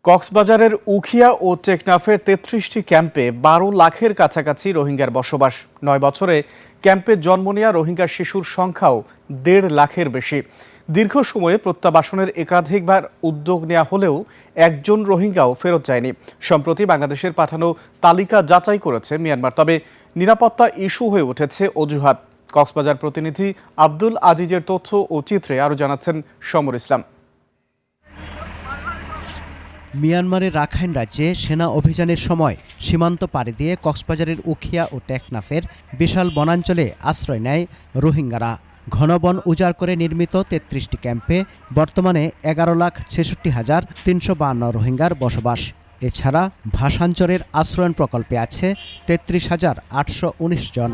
কক্সবাজারের উখিয়া ও টেকনাফের ৩৩টি ক্যাম্পে ১২ লাখের কাছাকাছি রোহিঙ্গার বসবাস। ৯ বছরে ক্যাম্পে জন্ম নেওয়া রোহিঙ্গা শিশুর সংখ্যাও ১.৫ লাখের বেশি। দীর্ঘ সময়ে প্রত্যাবাসনের একাধিকবার উদ্যোগ নেওয়া হলেও একজন রোহিঙ্গাও ফেরত যায়নি। সম্প্রতি বাংলাদেশের পাঠানো তালিকা যাচাই করেছে মিয়ানমার, তবে নিরাপত্তা ইস্যু হয়ে উঠেছে অজুহাত। কক্সবাজার প্রতিনিধি আব্দুল আজিজের তথ্য ও চিত্রে আরও জানাচ্ছেন সমর ইসলাম। মিয়ানমারের রাখাইন রাজ্যে সেনা অভিযানের সময় সীমান্ত পাড়ি দিয়ে কক্সবাজারের উখিয়া ও টেকনাফের বিশাল বনাঞ্চলে আশ্রয় নেয় রোহিঙ্গারা। ঘন বন উজাড় করে নির্মিত ৩৩টি ক্যাম্পে বর্তমানে ১১,৬৬,৩৫২ রোহিঙ্গার বসবাস। এছাড়া ভাষাঞ্চরের আশ্রয়ণ প্রকল্পে আছে ৩৩,৮১৯ জন।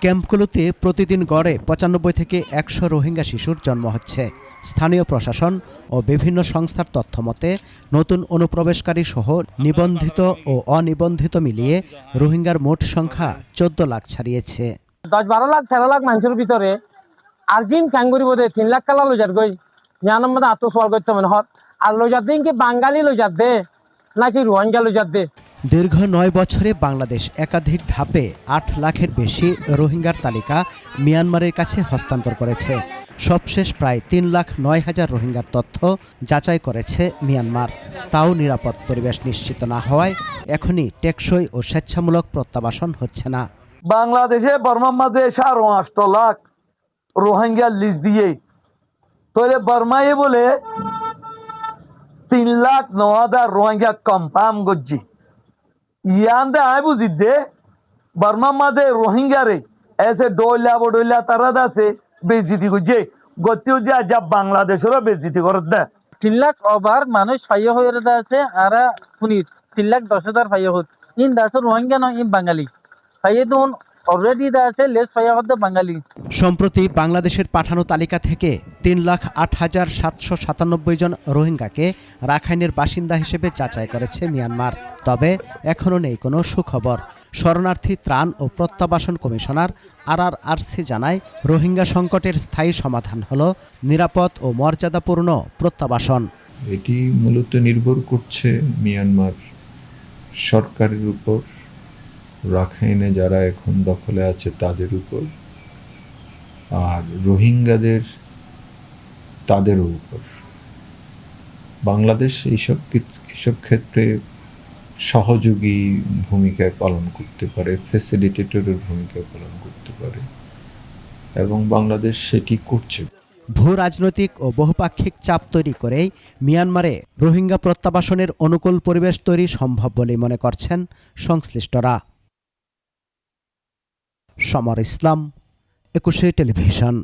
ক্যাম্পগুলোতে প্রতিদিন গড়ে ৯৫ থেকে ১০০ রোহিঙ্গা শিশুর জন্ম হচ্ছে। স্থানীয় প্রশাসন ও বিভিন্ন সংস্থার তথ্য মতে নতুন অনুপ্রবেশকারী সহ নিবন্ধিত ও অনিবন্ধিত মিলিয়ে রোহিঙ্গার মোট সংখ্যা ১৪ লাখ ছাড়িয়েছে। ১০-১২ লাখ ১৩ লাখ মানুষের ভিতরে আর্জিন ক্যাঙ্গুরি বোধে ৩ লাখ কালা লইজার গই জানার মধ্যে আত্মসওয়াল করতে মনে হয়। আর লইজার দিন কি বাঙালি লইজার দে নাকি রোহিঙ্গা লইজার দে। দীর্ঘ ৯ বছরে বাংলাদেশ একাধিক ধাপে ৮ লাখের বেশি রোহিঙ্গার তালিকা মিয়ানমারের কাছে হস্তান্তর করেছে। সবশেষ প্রায় ৩,০৯,০০০ রোহিঙ্গার তথ্য যাচাই করেছে মিয়ানমার। তাও নিরাপদ পরিবেশ নিশ্চিত না হওয়ায় এখনই টেকসই ও স্বেচ্ছামূলক প্রত্যাবাসন হচ্ছে না। বাংলাদেশে বর্মার মাঝে ৮.৫ লাখ রোহিঙ্গা লিস্ট দিয়ে তাহলে বর্মায় বলে ৩,০৯,০০০ রোহিঙ্গা কনফার্ম করছি। ইয়ান্দে আয় বুঝি দে বর্মার মাঝে রোহিঙ্গারে এসে ডইলা তারা দাসে বেজিতি করছে গতিও যে আজ বাংলাদেশেরও বেজিতি করে দেয়। ৩ লাখ ওভার মানুষ ফাইয়া হয়ে আছে আর পুনির ৩,১০,০০০ ফাইয়া হত ইন দাস রোহিঙ্গা নয় ইন বাঙালি ফাইয়ে দুন অলরেডি আছে লেস ফাইয়া হতে বাঙালি। সম্প্রতি বাংলাদেশের পাঠানো তালিকা থেকে ৩,০৮,৭৯৭ জন রোহিঙ্গাকে রাখাইনের বাসিন্দা হিসেবে যাচাই করেছে মিয়ানমার। তবে এখনও নেই কোনো সুখবর। শরণার্থী ত্রাণ ও প্রত্যাবাসন কমিশনার RRRC জানায়, রোহিঙ্গা সংকটের স্থায়ী সমাধান হলো নিরাপদ ও মর্যাদাপূর্ণ প্রত্যাবাসন। এটি মূলত নির্ভর করছে মিয়ানমার সরকারের উপর, রাখাইনে যারা এখন দখলে আছে তাদের উপর, আর রোহিঙ্গাদের তাদেরও উপর। বাংলাদেশ এইসব ক্ষেত্রে সহযোগী ভূমিকায় পালন করতে পারে, ফ্যাসিলিটেটরের ভূমিকা পালন করতে পারে, এবং বাংলাদেশ সেটি করছে। ভূ রাজনৈতিক ও বহুপাক্ষিক চাপ তৈরি করেই মিয়ানমারে রোহিঙ্গা প্রত্যাবাসনের অনুকূল পরিবেশ তৈরি সম্ভব বলে মনে করছেন সংশ্লিষ্টরা। সমর ইসলাম, ২১ টেলিভিশন।